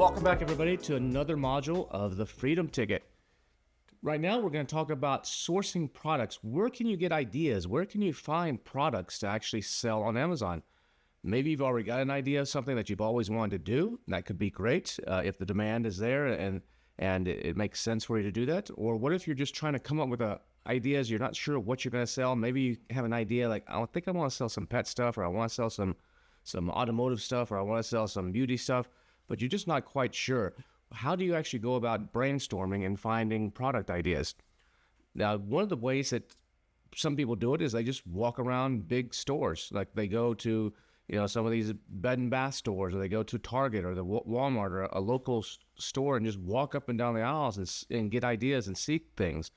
Welcome back, everybody, to another module of the Freedom Ticket. Right now, we're going to talk about sourcing products. Where can you get ideas? Where can you find products to actually sell on Amazon? Maybe you've already got an idea of something that you've always wanted to do. That could be great if the demand is there and it makes sense for you to do that. Or what if you're just trying to come up with ideas, you're not sure what you're going to sell. Maybe you have an idea like, I think I want to sell some pet stuff, or I want to sell some automotive stuff, or I want to sell some beauty stuff, but you're just not quite sure. How do you actually go about brainstorming and finding product ideas? Now, one of the ways that some people do it is they just walk around big stores. Like they go to, some of these bed and bath stores, or they go to Target or the Walmart or a local store and just walk up and down the aisles and get ideas and see things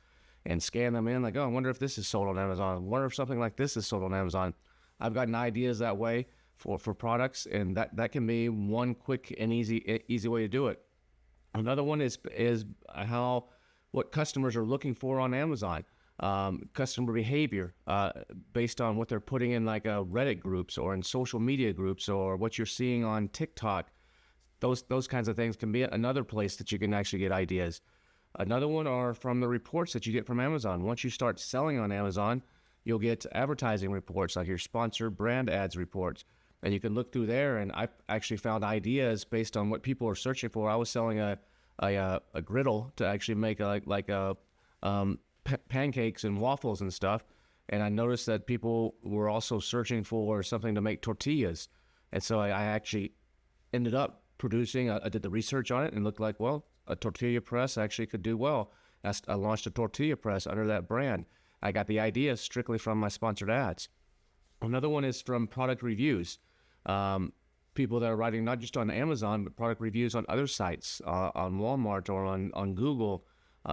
and scan them in. Like, oh, I wonder if this is sold on Amazon. I wonder if something like this is sold on Amazon. I've gotten ideas that way for products, and that can be one quick and easy way to do it. Another one is what customers are looking for on Amazon. Customer behavior based on what they're putting in like Reddit groups or in social media groups, or what you're seeing on TikTok. Those kinds of things can be another place that you can actually get ideas. Another one are from the reports that you get from Amazon. Once you start selling on Amazon, you'll get advertising reports, like your sponsored brand ads reports. And you can look through there, and I actually found ideas based on what people are searching for. I was selling a griddle to actually make pancakes and waffles and stuff, and I noticed that people were also searching for something to make tortillas, and so I actually ended up producing. I did the research on it and looked like, well, a tortilla press actually could do well. I launched a tortilla press under that brand. I got the idea strictly from my sponsored ads. Another one is from product reviews. People that are writing not just on Amazon, but product reviews on other sites, on Walmart or on Google.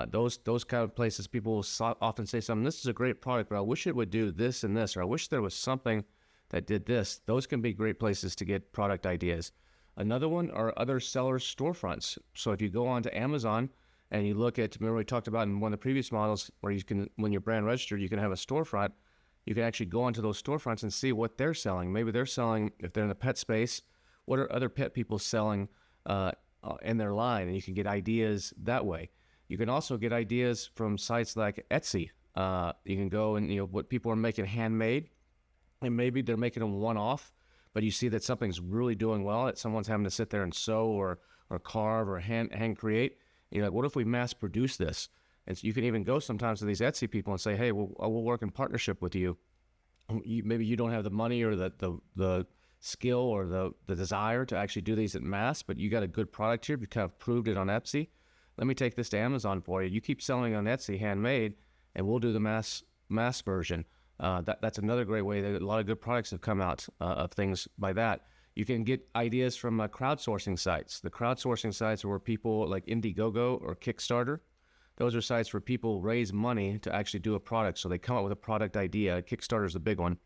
Those kind of places, people will often say something, this is a great product, but I wish it would do this and this, or I wish there was something that did this. Those can be great places to get product ideas. Another one are other sellers' storefronts. So if you go onto Amazon and you look at, remember we talked about in one of the previous models where you can, when you're brand registered, you can have a storefront. You can actually go onto those storefronts and see what they're selling. Maybe they're selling, if they're in the pet space, what are other pet people selling in their line? And you can get ideas that way. You can also get ideas from sites like Etsy. You can go and, what people are making handmade, and maybe they're making them one-off, but you see that something's really doing well, that someone's having to sit there and sew or carve or hand create. And you're like, what if we mass produce this? And so you can even go sometimes to these Etsy people and say, hey, we'll work in partnership with you. Maybe you don't have the money or the skill or the desire to actually do these at mass, but you got a good product here. You kind of proved it on Etsy. Let me take this to Amazon for you. You keep selling on Etsy handmade, and we'll do the mass version. That's another great way. A lot of good products have come out of things by that. You can get ideas from crowdsourcing sites. The crowdsourcing sites are where people like Indiegogo or Kickstarter. Those are sites where people raise money to actually do a product. So they come up with a product idea. Kickstarter is the big one.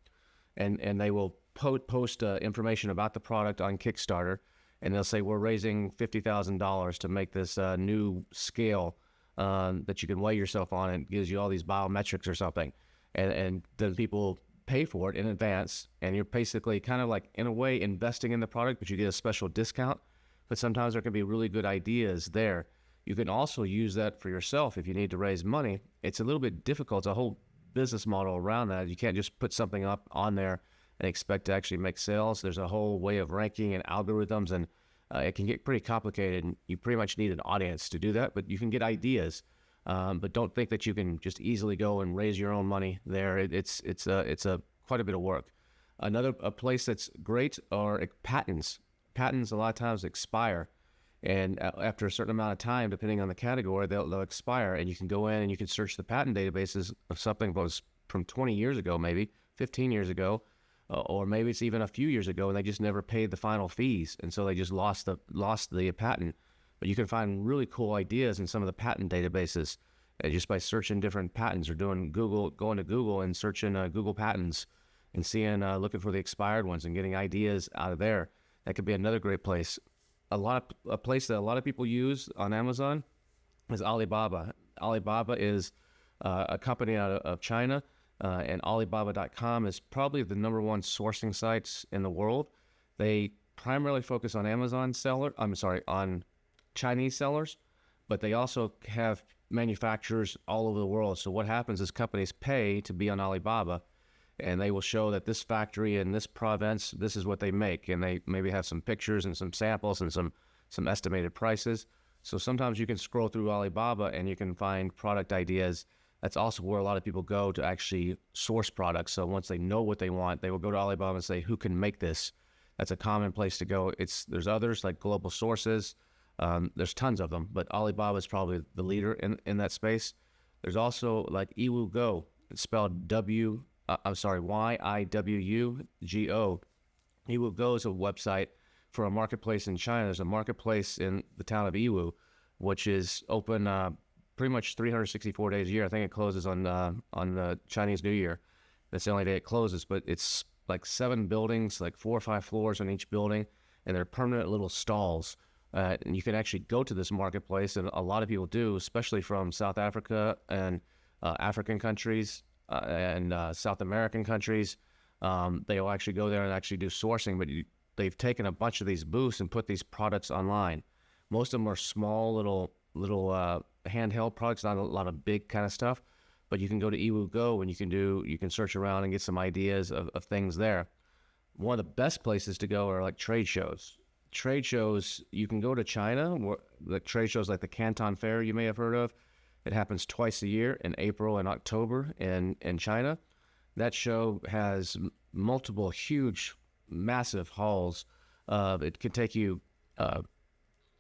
And they will post information about the product on Kickstarter. And they'll say, we're raising $50,000 to make this new scale that you can weigh yourself on, and it gives you all these biometrics or something. And then people pay for it in advance. And you're basically kind of like, in a way, investing in the product, but you get a special discount. But sometimes there can be really good ideas there. You can also use that for yourself if you need to raise money. It's a little bit difficult. It's a whole business model around that. You can't just put something up on there and expect to actually make sales. There's a whole way of ranking and algorithms, and it can get pretty complicated. And you pretty much need an audience to do that, but you can get ideas. But don't think that you can just easily go and raise your own money there. It's quite a bit of work. Another place that's great are patents. Patents a lot of times expire. And after a certain amount of time, depending on the category, they'll expire. And you can go in and you can search the patent databases of something that was from 20 years ago, maybe 15 years ago, or maybe it's even a few years ago, and they just never paid the final fees, and so they just lost the patent. But you can find really cool ideas in some of the patent databases just by searching different patents, or going to Google and searching Google patents and looking for the expired ones and getting ideas out of there. That could be another great place. A place that a lot of people use on Amazon is Alibaba. Alibaba is a company out of China, and Alibaba.com is probably the #1 sourcing sites in the world. They primarily focus on Chinese sellers, but they also have manufacturers all over the world. So what happens is companies pay to be on Alibaba, and they will show that this factory in this province, this is what they make, and they maybe have some pictures and some samples and some estimated prices. So sometimes you can scroll through Alibaba and you can find product ideas. That's also where a lot of people go to actually source products. So once they know what they want, they will go to Alibaba and say, who can make this? That's a common place to go. There's others like Global Sources. There's tons of them, but Alibaba is probably the leader in that space. There's also like Yiwu Go. It's spelled Yiwugo. Yiwu Go is a website for a marketplace in China. There's a marketplace in the town of Yiwu, which is open pretty much 364 days a year. I think it closes on the Chinese New Year. That's the only day it closes, but it's like 7 buildings, like 4 or 5 floors on each building, and they're permanent little stalls. And you can actually go to this marketplace, and a lot of people do, especially from South Africa and African countries and South American countries. They'll actually go there and actually do sourcing, but they've taken a bunch of these booths and put these products online. Most of them are small little handheld products, not a lot of big kind of stuff, but you can go to Yiwu Go and you can search around and get some ideas of things there. One of the best places to go are like trade shows. Trade shows, you can go to China, the trade shows like the Canton Fair you may have heard of. It happens twice a year in April and October in China. That show has multiple huge, massive halls. It can take you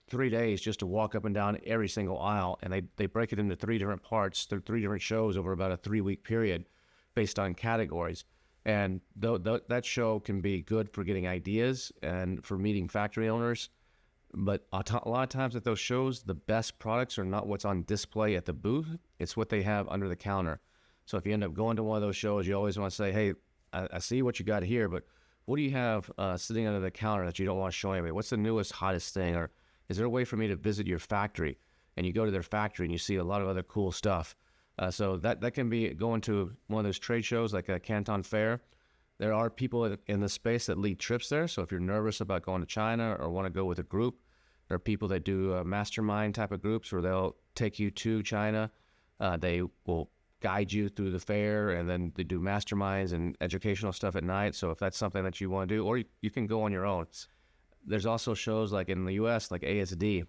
3 days just to walk up and down every single aisle, and they break it into 3 different parts. There are 3 different shows over about a 3-week period based on categories. And that show can be good for getting ideas and for meeting factory owners. But a lot of times at those shows, the best products are not what's on display at the booth. It's what they have under the counter. So if you end up going to one of those shows, you always want to say, hey, I see what you got here, but what do you have sitting under the counter that you don't want to show anybody? What's the newest, hottest thing? Or is there a way for me to visit your factory? And you go to their factory and you see a lot of other cool stuff. So that can be going to one of those trade shows like a Canton Fair. There are people in the space that lead trips there. So if you're nervous about going to China or want to go with a group, there are people that do mastermind type of groups where they'll take you to China. They will guide you through the fair, and then they do masterminds and educational stuff at night. So if that's something that you want to do, or you can go on your own. There's also shows like in the U.S., like ASD,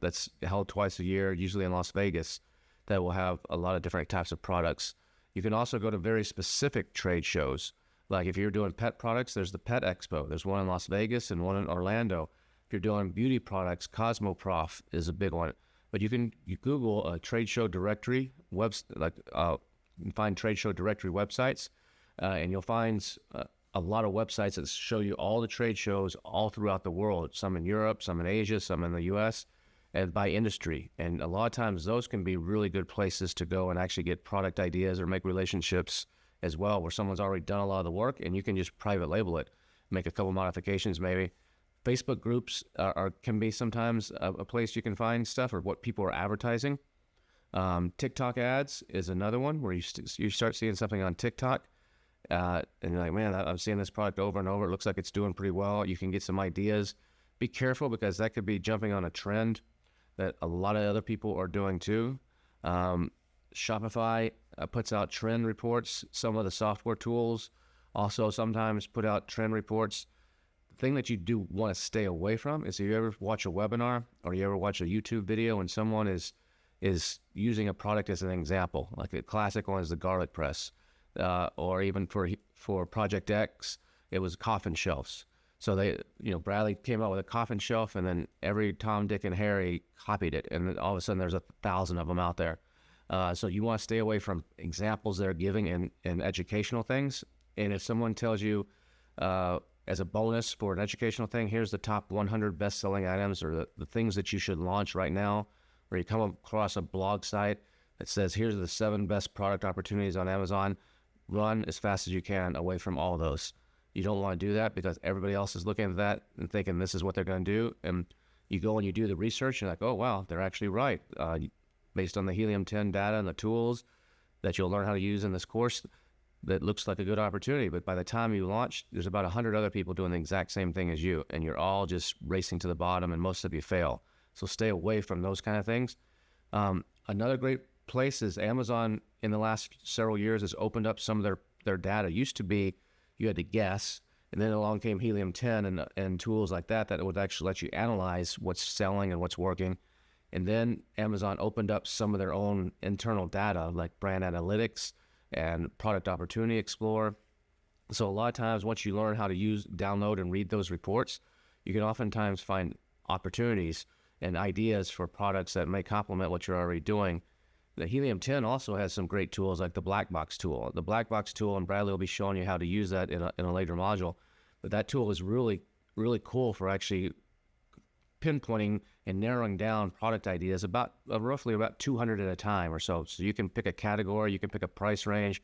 that's held twice a year, usually in Las Vegas, that will have a lot of different types of products. You can also go to very specific trade shows. Like if you're doing pet products, there's the Pet Expo. There's one in Las Vegas and one in Orlando. If you're doing beauty products, Cosmoprof is a big one. But you Google a trade show directory, you can find trade show directory websites, and you'll find a lot of websites that show you all the trade shows all throughout the world, some in Europe, some in Asia, some in the U.S., and by industry. And a lot of times those can be really good places to go and actually get product ideas or make relationships as well, where someone's already done a lot of the work and you can just private label it, make a couple modifications maybe. Facebook groups can be sometimes a place you can find stuff or what people are advertising. TikTok ads is another one where you start seeing something on TikTok and you're like, man, I'm seeing this product over and over. It looks like it's doing pretty well. You can get some ideas. Be careful because that could be jumping on a trend that a lot of other people are doing too. Shopify puts out trend reports. Some of the software tools also sometimes put out trend reports. The thing that you do want to stay away from is if you ever watch a webinar or you ever watch a YouTube video and someone is using a product as an example, like a classic one is the garlic press, or even for Project X, it was coffin shelves. So Bradley came out with a coffin shelf, and then every Tom, Dick, and Harry copied it, and then all of a sudden there's 1,000 of them out there. So you want to stay away from examples they're giving in educational things. And if someone tells you as a bonus for an educational thing, here's the top 100 best-selling items or the things that you should launch right now, or you come across a blog site that says here's the 7 best product opportunities on Amazon, run as fast as you can away from all of those. You don't want to do that because everybody else is looking at that and thinking this is what they're going to do. And you go and you do the research and you're like, oh, wow, they're actually right. Based on the Helium-10 data and the tools that you'll learn how to use in this course, that looks like a good opportunity. But by the time you launch, there's about 100 other people doing the exact same thing as you, and you're all just racing to the bottom, and most of you fail. So stay away from those kind of things. Another great place is Amazon. In the last several years, has opened up some of their data. It used to be you had to guess, and then along came Helium-10 and tools like that would actually let you analyze what's selling and what's working. And then Amazon opened up some of their own internal data, like brand analytics and product opportunity explorer. So a lot of times, once you learn how to download and read those reports, you can oftentimes find opportunities and ideas for products that may complement what you're already doing. The Helium-10 also has some great tools like the black box tool. The black box tool, and Bradley will be showing you how to use that in a later module, but that tool is really, really cool for actually pinpointing and narrowing down product ideas about roughly about 200 at a time or so. So you can pick a category, you can pick a price range,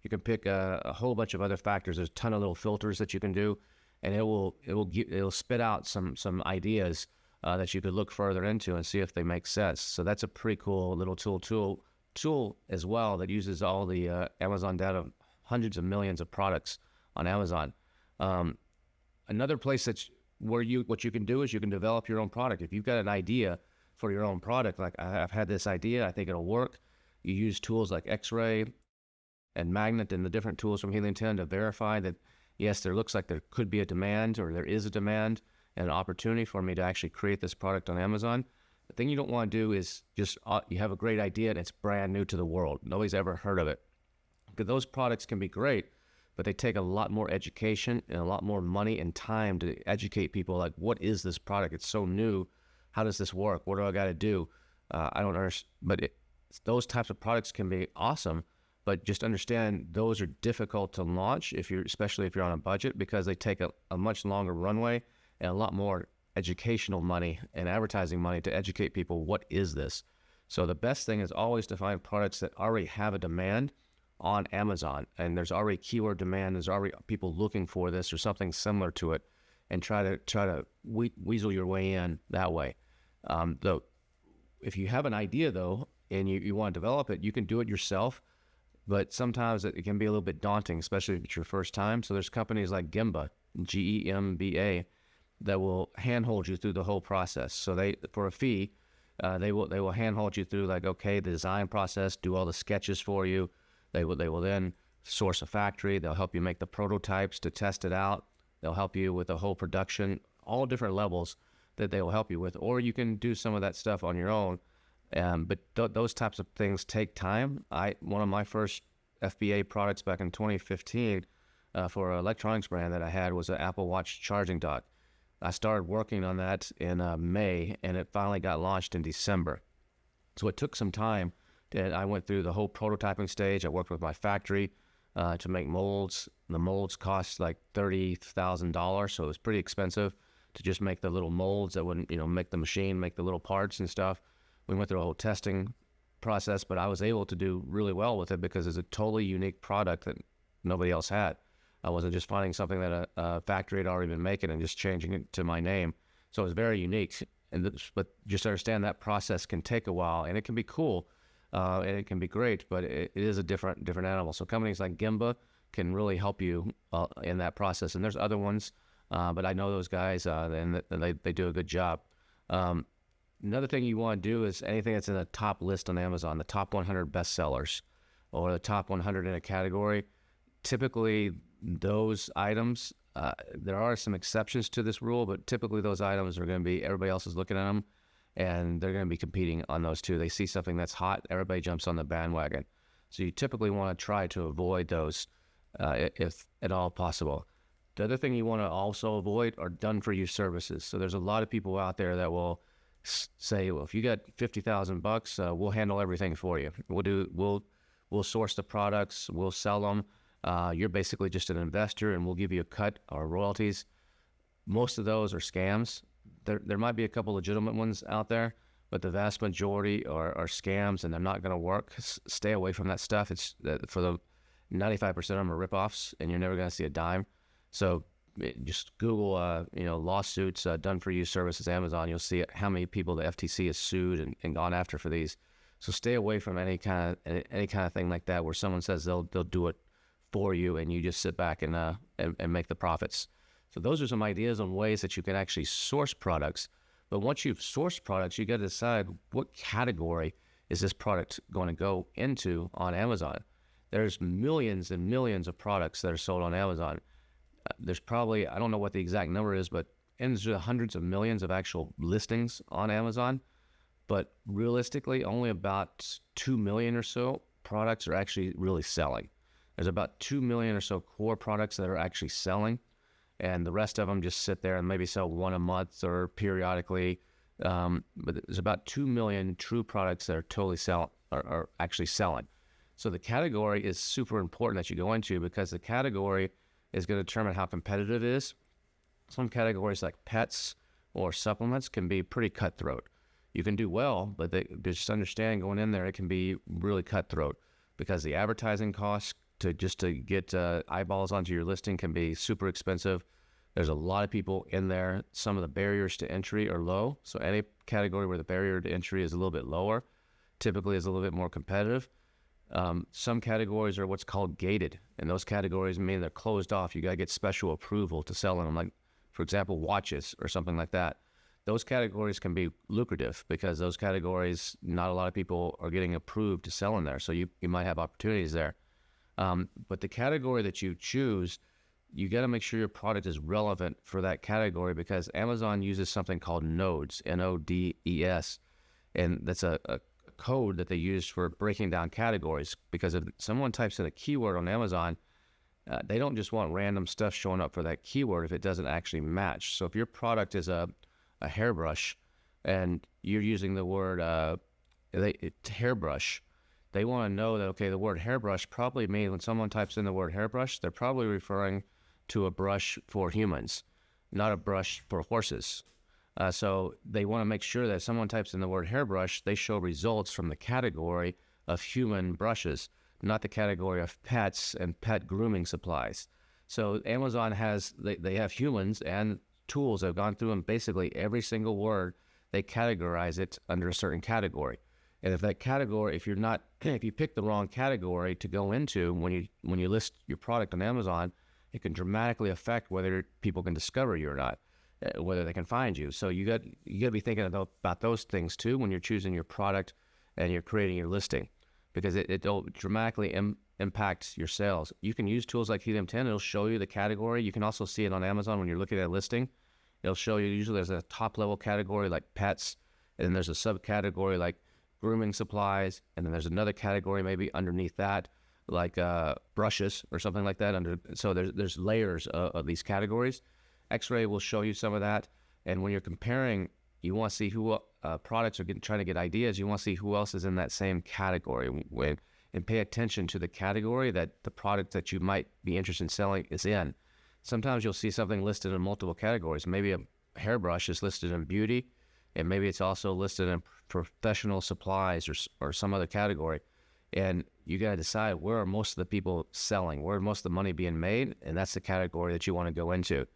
you can pick a whole bunch of other factors. There's a ton of little filters that you can do, and it'll spit out some ideas that you could look further into and see if they make sense. So that's a pretty cool little tool as well that uses all the Amazon data, hundreds of millions of products on Amazon. Another place what you can do is you can develop your own product. If you've got an idea for your own product, like I've had this idea, I think it'll work. You use tools like X-ray and Magnet and the different tools from Helium-10 to verify that, yes, there looks like there could be a demand, or there is a demand and an opportunity for me to actually create this product on Amazon. The thing you don't want to do is just, you have a great idea and it's brand new to the world. Nobody's ever heard of it. Because those products can be great, but they take a lot more education and a lot more money and time to educate people. Like, what is this product? It's so new. How does this work? What do I got to do? I don't understand. But those types of products can be awesome, but just understand those are difficult to launch, especially if you're on a budget, because they take a much longer runway and a lot more educational money and advertising money to educate people. What is this? So the best thing is always to find products that already have a demand on Amazon, and there's already keyword demand. There's already people looking for this or something similar to it, and try to weasel your way in that way. Though, if you have an idea though, and you want to develop it, you can do it yourself. But sometimes it can be a little bit daunting, especially if it's your first time. So there's companies like Gemba, Gemba, that will handhold you through the whole process. So for a fee, they will handhold you through, like, okay, the design process, do all the sketches for you. They will then source a factory. They'll help you make the prototypes to test it out. They'll help you with the whole production, all different levels that they will help you with. Or you can do some of that stuff on your own. But those types of things take time. One of my first FBA products back in 2015 for an electronics brand that I had was an Apple Watch charging dock. I started working on that in May, and it finally got launched in December. So it took some time. I went through the whole prototyping stage. I worked with my factory to make molds. The molds cost like $30,000, so it was pretty expensive to just make the little molds that wouldn't, make the machine, make the little parts and stuff. We went through a whole testing process, but I was able to do really well with it because it's a totally unique product that nobody else had. I wasn't just finding something that a factory had already been making and just changing it to my name. So it was very unique. But just understand that process can take a while, and it can be cool, and it can be great, but it is a different animal. So companies like Gemba can really help you in that process. And there's other ones, but I know those guys, and they do a good job. Another thing you want to do is anything that's in the top list on Amazon, the top 100 bestsellers or the top 100 in a category. Typically, those items, there are some exceptions to this rule, but typically those items are going to be, everybody else is looking at them, and they're going to be competing on those too. They see something that's hot, everybody jumps on the bandwagon. So you typically want to try to avoid those if at all possible. The other thing you want to also avoid are done-for-you services. So there's a lot of people out there that will say, well, if you got $50,000, we'll handle everything for you. We'll source the products, we'll sell them. You're basically just an investor, and we'll give you a cut or royalties. Most of those are scams. There might be a couple legitimate ones out there, but the vast majority are scams, and they're not going to work. Stay away from that stuff. It's for the 95% of them are ripoffs, and you're never going to see a dime. So just Google, lawsuits, done-for-you services, Amazon. You'll see how many people the FTC has sued and gone after for these. So stay away from any kind of thing like that where someone says they'll do it for you and you just sit back and make the profits. So those are some ideas on ways that you can actually source products. But once you've sourced products, you got to decide what category is this product going to go into on Amazon. There's millions and millions of products that are sold on Amazon. There's probably, I don't know what the exact number is, but there's hundreds of millions of actual listings on Amazon. But realistically, only about 2 million or so products are actually really selling. There's about 2 million or so core products that are actually selling, and the rest of them just sit there and maybe sell one a month or periodically. But there's about 2 million true products that are totally are actually selling. So the category is super important that you go into, because the category is going to determine how competitive it is. Some categories like pets or supplements can be pretty cutthroat. You can do well, but just understand going in there, it can be really cutthroat, because the advertising costs to get eyeballs onto your listing can be super expensive. There's a lot of people in there. Some of the barriers to entry are low. So any category where the barrier to entry is a little bit lower typically is a little bit more competitive. Some categories are what's called gated, and those categories mean they're closed off. You got to get special approval to sell in them, like, for example, watches or something like that. Those categories can be lucrative, because those categories, not a lot of people are getting approved to sell in there. So you might have opportunities there. But the category that you choose, you got to make sure your product is relevant for that category, because Amazon uses something called nodes, N-O-D-E-S, and that's a code that they use for breaking down categories. Because if someone types in a keyword on Amazon, they don't just want random stuff showing up for that keyword if it doesn't actually match. So if your product is a hairbrush and you're using the word hairbrush, they want to know that, okay, the word hairbrush probably means, when someone types in the word hairbrush, they're probably referring to a brush for humans, not a brush for horses. So they want to make sure that if someone types in the word hairbrush, they show results from the category of human brushes, not the category of pets and pet grooming supplies. So Amazon they have humans and tools that have gone through, and basically every single word, they categorize it under a certain category. And if that category, if you pick the wrong category to go into when you list your product on Amazon, it can dramatically affect whether people can discover you or not, whether they can find you. So you got to be thinking about those things too when you're choosing your product and you're creating your listing, because it'll dramatically impact your sales. You can use tools like Helium 10. It'll show you the category. You can also see it on Amazon when you're looking at a listing. It'll show you, usually there's a top level category like pets, and then there's a subcategory like grooming supplies, and then there's another category maybe underneath that, like brushes or something like that. So there's layers of these categories. X-Ray will show you some of that, and when you're comparing, you want to see who products are trying to get ideas. You want to see who else is in that same category, and pay attention to the category that the product that you might be interested in selling is in. Sometimes you'll see something listed in multiple categories. Maybe a hairbrush is listed in beauty, and maybe it's also listed in professional supplies or some other category. And you got to decide, where are most of the people selling? Where are most of the money being made? And that's the category that you want to go into.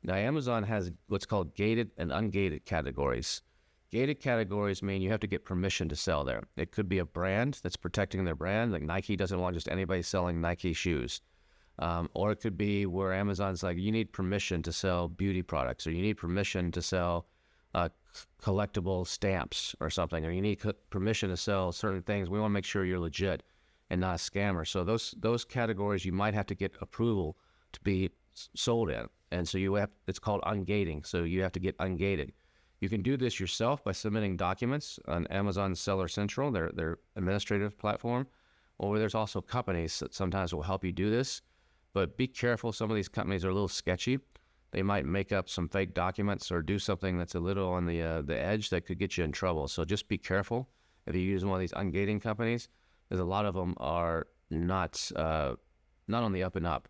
Now, Amazon has what's called gated and ungated categories. Gated categories mean you have to get permission to sell there. It could be a brand that's protecting their brand, like Nike doesn't want just anybody selling Nike shoes. Or it could be where Amazon's like, you need permission to sell beauty products, or you need permission to sell collectible stamps or something, or you need permission to sell certain things. We want to make sure you're legit and not a scammer. So those categories you might have to get approval to be sold in. And so it's called ungating. So you have to get ungated. You can do this yourself by submitting documents on Amazon Seller Central, their administrative platform, or there's also companies that sometimes will help you do this. But be careful, some of these companies are a little sketchy. They might make up some fake documents or do something that's a little on the edge that could get you in trouble. So just be careful if you use one of these ungating companies, because a lot of them are not on the up and up.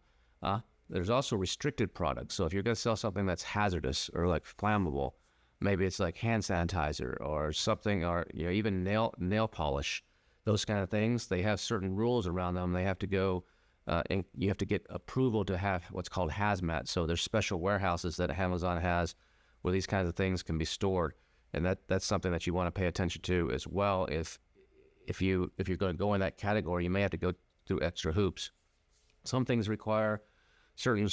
There's also restricted products. So if you're going to sell something that's hazardous or like flammable, maybe it's like hand sanitizer or something, or even nail polish, those kind of things, they have certain rules around them. They have to go. And you have to get approval to have what's called hazmat. So there's special warehouses that Amazon has where these kinds of things can be stored, and that's something that you want to pay attention to as well. If you're going to go in that category, you may have to go through extra hoops. Some things require certain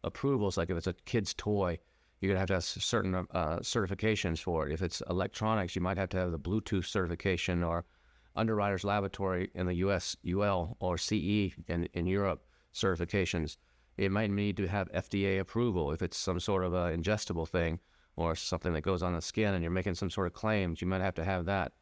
approvals, like if it's a kid's toy, you're gonna have to have certain certifications for it. If it's electronics, you might have to have the Bluetooth certification or Underwriters Laboratory in the U.S. UL or CE in Europe certifications. It might need to have FDA approval if it's some sort of a ingestible thing or something that goes on the skin and you're making some sort of claims. You might have to have that.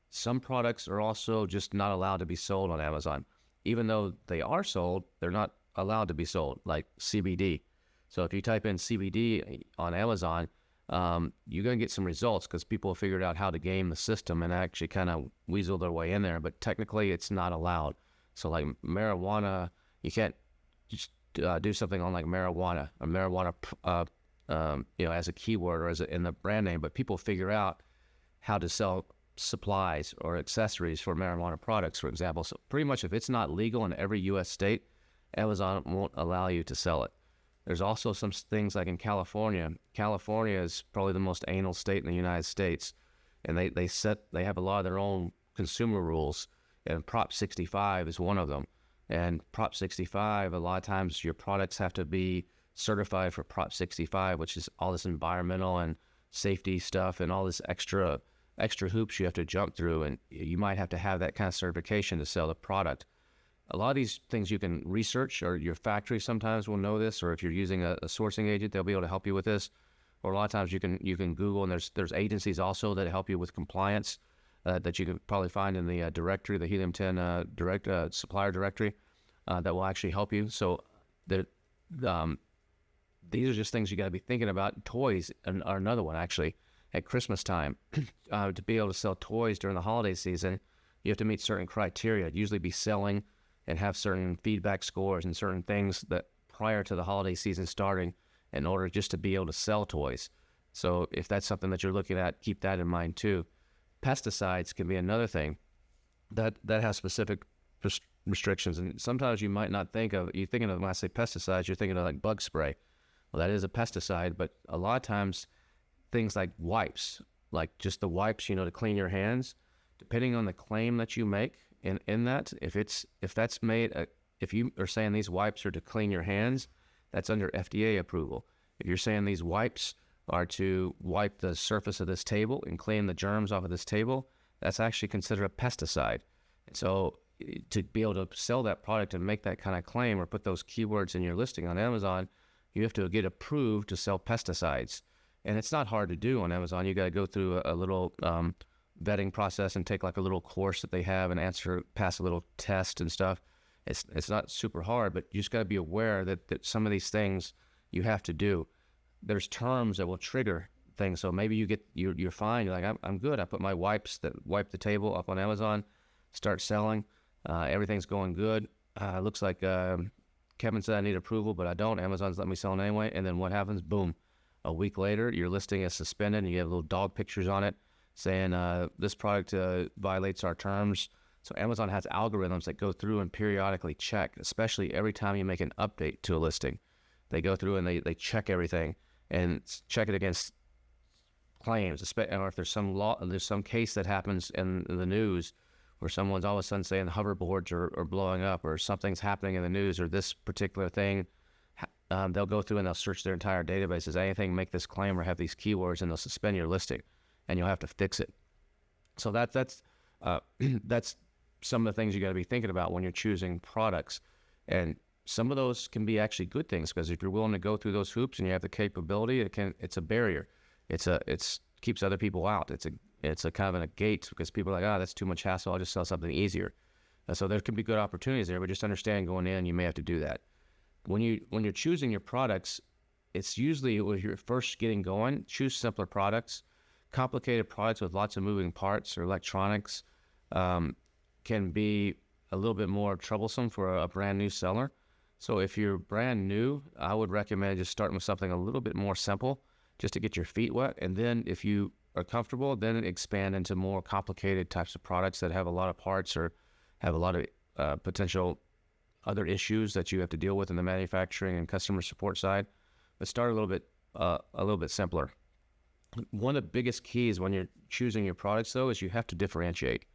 Some products are also just not allowed to be sold on Amazon. Even though they are sold, they're not allowed to be sold, like CBD. So if you type in CBD on Amazon, you're going to get some results because people have figured out how to game the system and actually kind of weasel their way in there. But technically, it's not allowed. So like marijuana, you can't just do something on like marijuana or marijuana, as a keyword or in the brand name. But people figure out how to sell supplies or accessories for marijuana products, for example. So pretty much if it's not legal in every U.S. state, Amazon won't allow you to sell it. There's also some things like in California. California is probably the most anal state in the United States, and they have a lot of their own consumer rules, and Prop 65 is one of them. And Prop 65, a lot of times your products have to be certified for Prop 65, which is all this environmental and safety stuff and all this extra hoops you have to jump through, and you might have to have that kind of certification to sell the product. A lot of these things you can research, or your factory sometimes will know this, or if you're using a sourcing agent, they'll be able to help you with this. Or a lot of times you can Google, and there's agencies also that help you with compliance that you can probably find in the directory, the Helium 10 supplier directory, that will actually help you. So these are just things you got to be thinking about. Toys are another one, actually. At Christmas time, to be able to sell toys during the holiday season, you have to meet certain criteria. Usually be selling and have certain feedback scores and certain things that prior to the holiday season starting in order just to be able to sell toys. So if that's something that you're looking at, keep that in mind too. Pesticides can be another thing that has specific restrictions. And sometimes you might not think of, you're thinking of, when I say pesticides, you're thinking of like bug spray. Well, that is a pesticide, but a lot of times things like wipes, like just the wipes, to clean your hands, depending on the claim that you make in that, if that's made, if you are saying these wipes are to clean your hands, that's under FDA approval. If you're saying these wipes are to wipe the surface of this table and clean the germs off of this table, that's actually considered a pesticide. And so to be able to sell that product and make that kind of claim or put those keywords in your listing on Amazon, you have to get approved to sell pesticides. And it's not hard to do on Amazon. You got to go through a little vetting process and take like a little course that they have and pass a little test and stuff. It's not super hard, but you just got to be aware that some of these things you have to do. There's terms that will trigger things. So maybe you're fine. You're like, I'm good. I put my wipes that wipe the table up on Amazon, start selling. Everything's going good. Looks like Kevin said I need approval, but I don't. Amazon's let me sell it anyway. And then what happens? Boom. A week later, your listing is suspended and you have little dog pictures on it saying this product violates our terms. So Amazon has algorithms that go through and periodically check, especially every time you make an update to a listing. They go through and they check everything and check it against claims, or if there's some case that happens in the news where someone's all of a sudden saying hoverboards are blowing up or something's happening in the news or this particular thing. They'll go through and they'll search their entire database. Does anything make this claim or have these keywords? And they'll suspend your listing, and you'll have to fix it. So that's some of the things you got to be thinking about when you're choosing products. And some of those can be actually good things, because if you're willing to go through those hoops and you have the capability, it's a barrier. It's keeps other people out. It's a kind of a gate, because people are like, that's too much hassle. I'll just sell something easier. So there can be good opportunities there, but just understand going in, you may have to do that. When you're choosing your products, it's usually when you're first getting going, choose simpler products. Complicated products with lots of moving parts or electronics can be a little bit more troublesome for a brand new seller. So if you're brand new, I would recommend just starting with something a little bit more simple just to get your feet wet. And then if you are comfortable, then expand into more complicated types of products that have a lot of parts or have a lot of potential other issues that you have to deal with in the manufacturing and customer support side. But start a little bit simpler. One of the biggest keys when you're choosing your products, though, is you have to differentiate.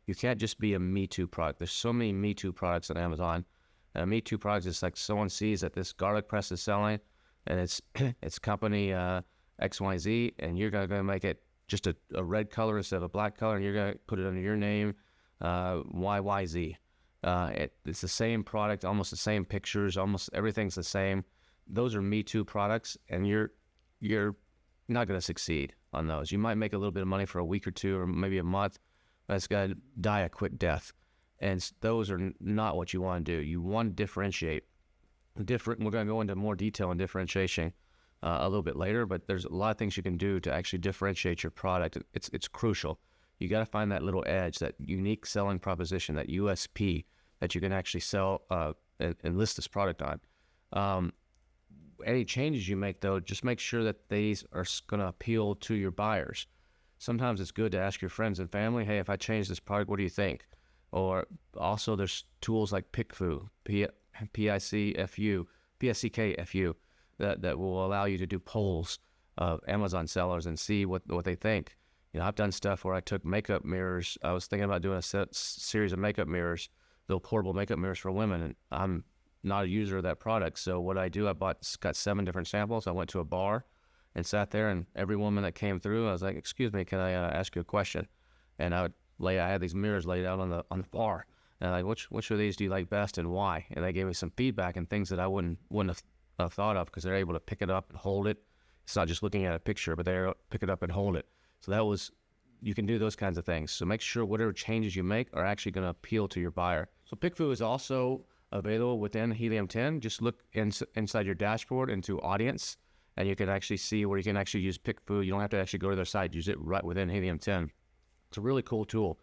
You can't just be a Me Too product. There's so many Me Too products on Amazon. And a Me Too product is like someone sees that this garlic press is selling, and it's it's company XYZ, and you're gonna make it just a red color instead of a black color, and you're gonna put it under your name, YYZ. It's the same product, almost the same pictures, almost everything's the same. Those are Me Too products, and you're not going to succeed on those. You might make a little bit of money for a week or two, or maybe a month, but it's going to die a quick death. And those are not what you want to do. You want to differentiate. We're going to go into more detail on differentiation a little bit later, but there's a lot of things you can do to actually differentiate your product. It's crucial. You got to find that little edge, that unique selling proposition, that USP that you can actually sell and list this product on. Any changes you make, though, just make sure that these are going to appeal to your buyers. Sometimes it's good to ask your friends and family, hey, if I change this product, what do you think? Or also there's tools like p.5, P-S-C-K-F-U, that will allow you to do polls of Amazon sellers and see what they think. I've done stuff where I took makeup mirrors. I was thinking about doing a series of makeup mirrors, little portable makeup mirrors for women, and I'm not a user of that product. So what I do, got 7 different samples. I went to a bar and sat there, and every woman that came through, I was like, excuse me, can I ask you a question? And I had these mirrors laid out on the bar, and I'm like, which of these do you like best and why? And they gave me some feedback and things that I wouldn't have thought of, because they're able to pick it up and hold it. It's not just looking at a picture, but they're pick it up and hold it. So you can do those kinds of things. So make sure whatever changes you make are actually going to appeal to your buyer. So p.5 is also available within Helium 10. Just look inside your dashboard into audience, and you can actually see where you can actually use p.5. You don't have to actually go to their site. Use it right within Helium 10. It's a really cool tool.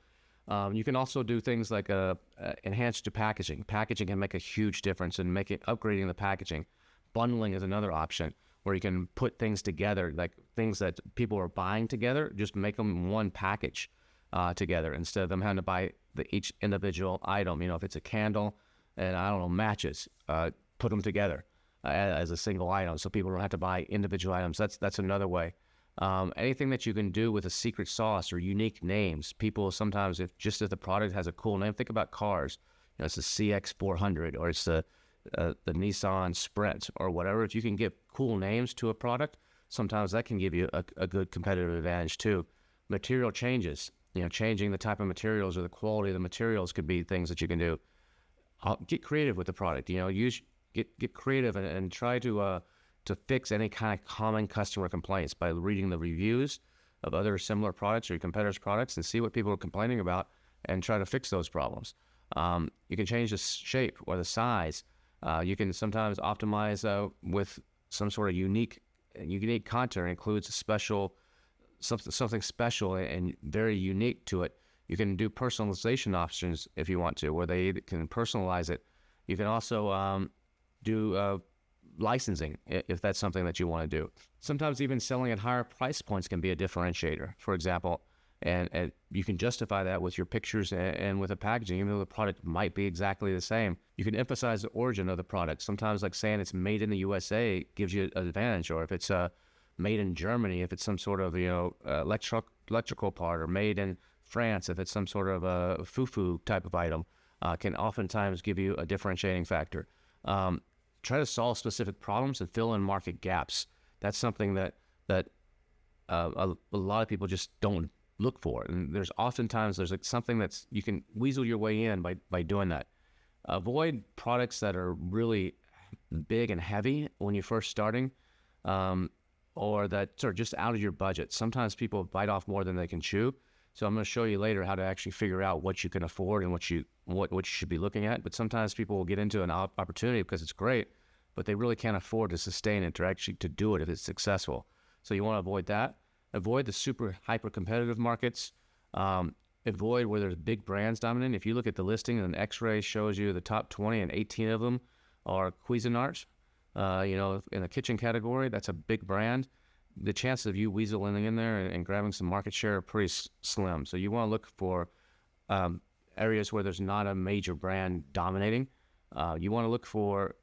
You can also do things like enhance to packaging. Packaging can make a huge difference in upgrading the packaging. Bundling is another option where you can put things together, like things that people are buying together, just make them one package together instead of them having to buy each individual item. If it's a candle and, I don't know, matches, put them together as a single item so people don't have to buy individual items. That's another way. Anything that you can do with a secret sauce or unique names. People sometimes, if the product has a cool name, think about cars. It's the CX400 or it's the Nissan Sprint or whatever. If you can get cool names to a product, sometimes that can give you a good competitive advantage too. Material changes, changing the type of materials or the quality of the materials could be things that you can do. Get creative with the product. Get creative and try to fix any kind of common customer complaints by reading the reviews of other similar products or your competitors' products and see what people are complaining about and try to fix those problems. You can change the shape or the size. You can sometimes optimize with some sort of unique content. It includes something special and very unique to it. You can do personalization options if you want to, where they can personalize it. You can also do licensing if that's something that you want to do. Sometimes even selling at higher price points can be a differentiator, for example, and you can justify that with your pictures and with the packaging, even though the product might be exactly the same. You can emphasize the origin of the product. Sometimes, like saying it's made in the USA gives you an advantage, or if it's made in Germany, if it's some sort of electrical part, or made in France, if it's some sort of a foo-foo type of item, can oftentimes give you a differentiating factor. Try to solve specific problems and fill in market gaps. That's something that a lot of people just don't look for. And there's oftentimes like something that's you can weasel your way in by doing that. Avoid products that are really big and heavy when you're first starting, or that are just out of your budget. Sometimes people bite off more than they can chew. So I'm going to show you later how to actually figure out what you can afford and what you should be looking at. But sometimes people will get into an opportunity because it's great, but they really can't afford to sustain it or actually to do it if it's successful. So you want to avoid that. Avoid the super hyper competitive markets. Avoid where there's big brands dominant. If you look at the listing, and X-Ray shows you the top 20 and 18 of them are Cuisinarts. In the kitchen category, that's a big brand. The chances of you weaseling in there and grabbing some market share are pretty slim. So you want to look for areas where there's not a major brand dominating. You want to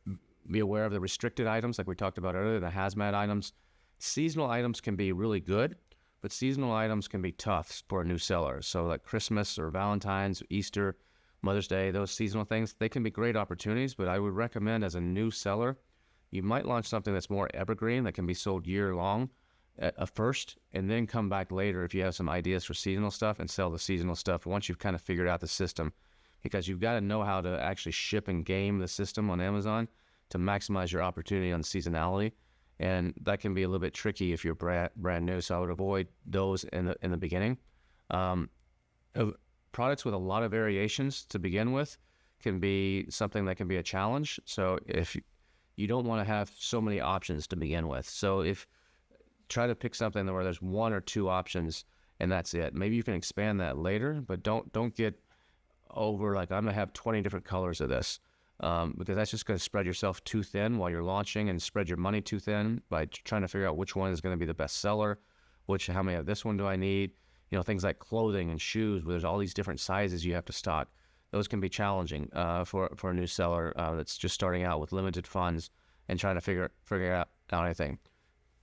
be aware of the restricted items like we talked about earlier, the hazmat items. Seasonal items can be really good, but seasonal items can be tough for a new seller. So like Christmas or Valentine's, Easter, Mother's Day, those seasonal things, they can be great opportunities, but I would recommend as a new seller You might launch something that's more evergreen that can be sold year long first, and then come back later if you have some ideas for seasonal stuff and sell the seasonal stuff once you've kind of figured out the system, because you've got to know how to actually ship and game the system on Amazon to maximize your opportunity on seasonality. And that can be a little bit tricky if you're brand new. So I would avoid those in the beginning. Products with a lot of variations to begin with can be something that can be a challenge. So if you don't want to have so many options to begin with. So if try to pick something where there's one or two options and that's it. Maybe you can expand that later, but don't get over like, I'm gonna have 20 different colors of this, because that's just gonna spread yourself too thin while you're launching, and spread your money too thin by trying to figure out which one is gonna be the best seller, how many of this one do I need? Things like clothing and shoes, where there's all these different sizes you have to stock. Those can be challenging for a new seller that's just starting out with limited funds and trying to figure out anything.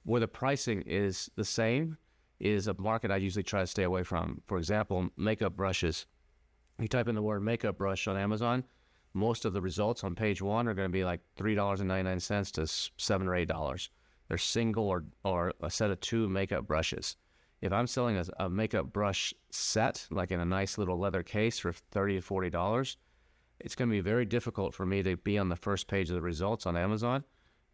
Where the pricing is the same is a market I usually try to stay away from. For example, makeup brushes. You type in the word makeup brush on Amazon, most of the results on page 1 are going to be like $3.99 to $7 or $8. They're single or a set of 2 makeup brushes. If I'm selling a makeup brush set, like in a nice little leather case for $30 to $40, it's going to be very difficult for me to be on the first page of the results on Amazon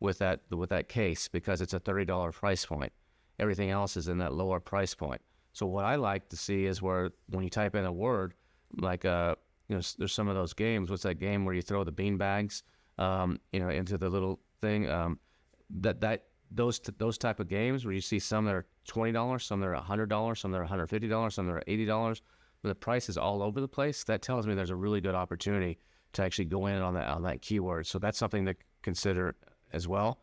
with that case, because it's a $30 price point. Everything else is in that lower price point. So what I like to see is where when you type in a word, like there's some of those games. What's that game where you throw the bean bags, into the little thing? Those type of games where you see some that are $20, some that are $100, some that are $150, some that are $80, but the price is all over the place. That tells me there's a really good opportunity to actually go in on that keyword. So that's something to consider as well.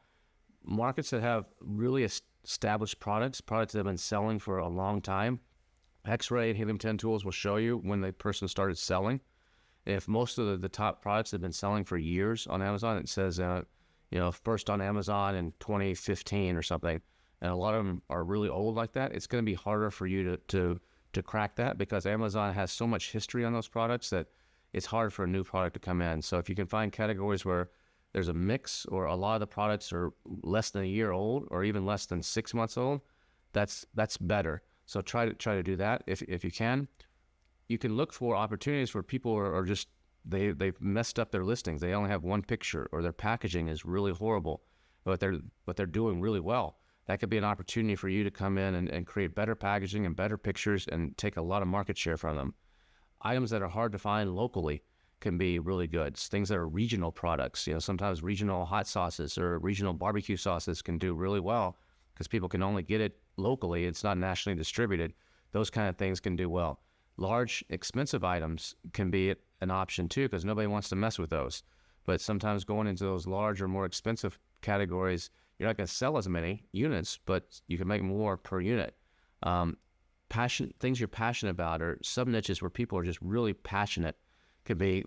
Markets that have really established products that have been selling for a long time, X-ray and helium-10 tools will show you when the person started selling. If most of the top products have been selling for years on Amazon, it says first on Amazon in 2015 or something, and a lot of them are really old like that, it's going to be harder for you to crack that, because Amazon has so much history on those products that it's hard for a new product to come in. So if you can find categories where there's a mix, or a lot of the products are less than a year old or even less than 6 months old, that's better. So try to do that if you can. You can look for opportunities where people are just they've messed up their listings. They only have one picture, or their packaging is really horrible, but they're doing really well. That could be an opportunity for you to come in and create better packaging and better pictures and take a lot of market share from them. Items that are hard to find locally can be really good. Things that are regional products, sometimes regional hot sauces or regional barbecue sauces can do really well because people can only get it locally. It's not nationally distributed. Those kind of things can do well. Large, expensive items can be an option too, because nobody wants to mess with those. But sometimes going into those larger, more expensive categories, you're not going to sell as many units, but you can make more per unit. Things you're passionate about, or sub niches where people are just really passionate, can be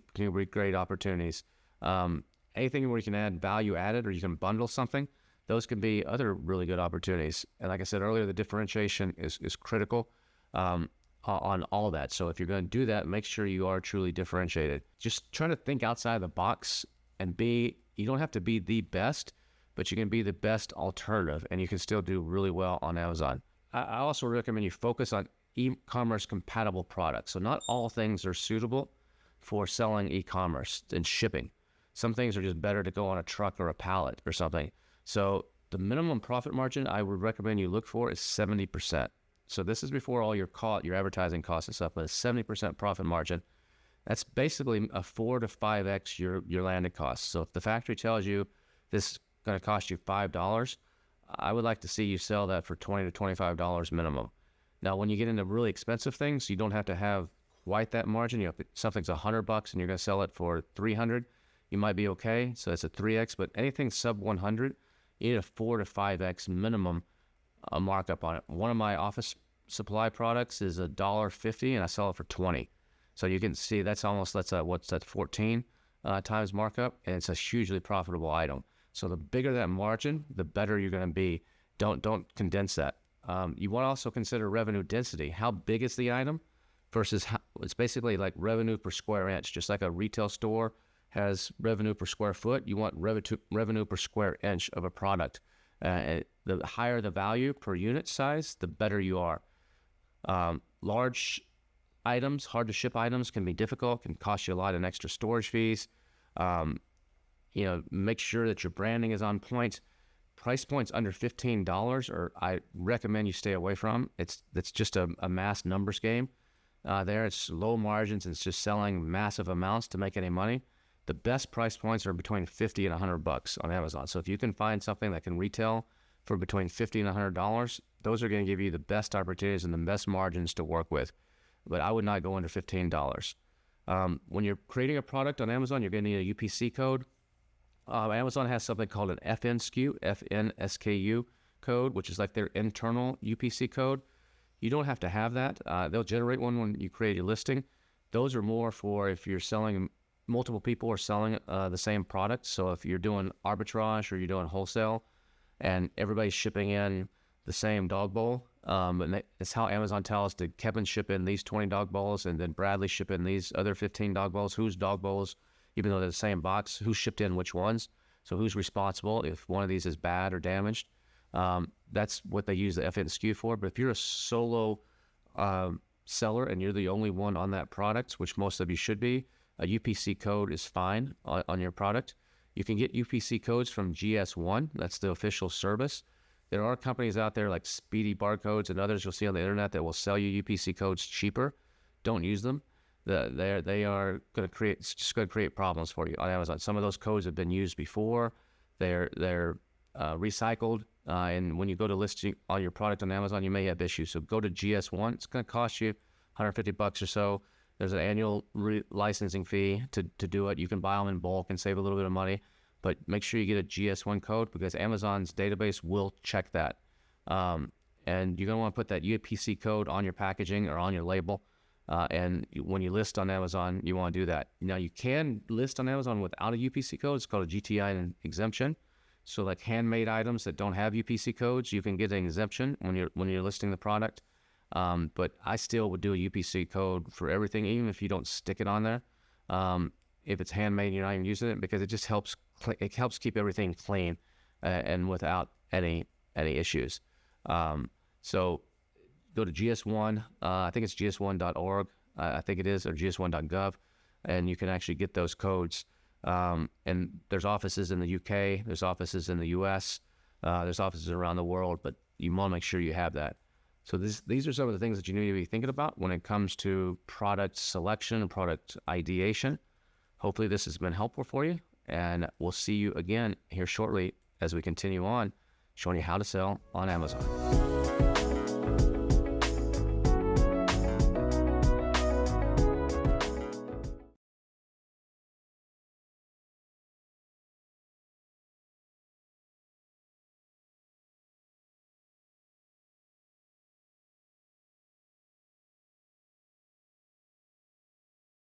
great opportunities. Anything where you can add value added, or you can bundle something, those can be other really good opportunities. And like I said earlier, the differentiation is critical on all that. So if you're going to do that, make sure you are truly differentiated. Just try to think outside the box and you don't have to be the best, but you can be the best alternative, and you can still do really well on Amazon. I also recommend you focus on e-commerce compatible products. So not all things are suitable for selling e-commerce and shipping. Some things are just better to go on a truck or a pallet or something. So the minimum profit margin I would recommend you look for is 70%. So this is before all your advertising costs and stuff, but a 70% profit margin. That's basically a 4 to 5x your landed costs. So if the factory tells you this is going to cost you $5, I would like to see you sell that for $20 to $25 minimum. Now, when you get into really expensive things, you don't have to have quite that margin. If something's $100 and you're going to sell it for $300, you might be okay. So it's a 3x. But anything sub 100, you need a 4 to 5x minimum markup on it. One of my office supply products is $1.50, and I sell it for $20. So you can see that's 14 times markup, and it's a hugely profitable item. So the bigger that margin, the better you're going to be. Don't condense that. You want to also consider revenue density. How big is the item versus it's basically like revenue per square inch, just like a retail store has revenue per square foot. You want revenue per square inch of a product. The higher the value per unit size, the better you are. Large items, hard to ship items can be difficult, can cost you a lot in extra storage fees. Make sure that your branding is on point. Price points under $15, or I recommend you stay away from. It's just a mass numbers game. There, it's low margins, and it's just selling massive amounts to make any money. The best price points are between $50 and $100 on Amazon. So if you can find something that can retail for between $50 and $100, those are going to give you the best opportunities and the best margins to work with. But I would not go under $15. When you're creating a product on Amazon, you're going to need a UPC code. Amazon has something called an FNSKU code, which is like their internal UPC code. You don't have to have that. They'll generate one when you create a listing. Those are more for if you're selling, multiple people are selling the same product. So if you're doing arbitrage or you're doing wholesale and everybody's shipping in the same dog bowl, and it's how Amazon tells, did Kevin ship in these 20 dog bowls and then Bradley ship in these other 15 dog bowls? Whose dog bowls, even though they're the same box, who shipped in which ones? So who's responsible if one of these is bad or damaged? That's what they use the FNSKU for. But if you're a solo seller and you're the only one on that product, which most of you should be, a UPC code is fine on your product. You can get UPC codes from GS1. That's the official service. There are companies out there like Speedy Barcodes and others you'll see on the internet that will sell you UPC codes cheaper. Don't use them. They are going to create problems for you on Amazon. Some of those codes have been used before. They're recycled, and when you go to list on your product on Amazon, you may have issues. So go to GS1. It's going to cost you $150 or so. There's an annual licensing fee to do it. You can buy them in bulk and save a little bit of money, but make sure you get a GS1 code because Amazon's database will check that. And you're going to want to put that UPC code on your packaging or on your label. And when you list on Amazon, you want to do that. Now, you can list on Amazon without a UPC code. It's called a GTI exemption. So like handmade items that don't have UPC codes, you can get an exemption when you're listing the product. But I still would do a UPC code for everything, even if you don't stick it on there. If it's handmade and you're not even using it, because it just helps keep everything clean and without any issues. So go to GS1. I think it's gs1.org. I think it is, or gs1.gov, and you can actually get those codes. And there's offices in the UK, there's offices in the US, there's offices around the world, but you want to make sure you have that. So these are some of the things that you need to be thinking about when it comes to product selection and product ideation. Hopefully this has been helpful for you, and we'll see you again here shortly as we continue on showing you how to sell on Amazon.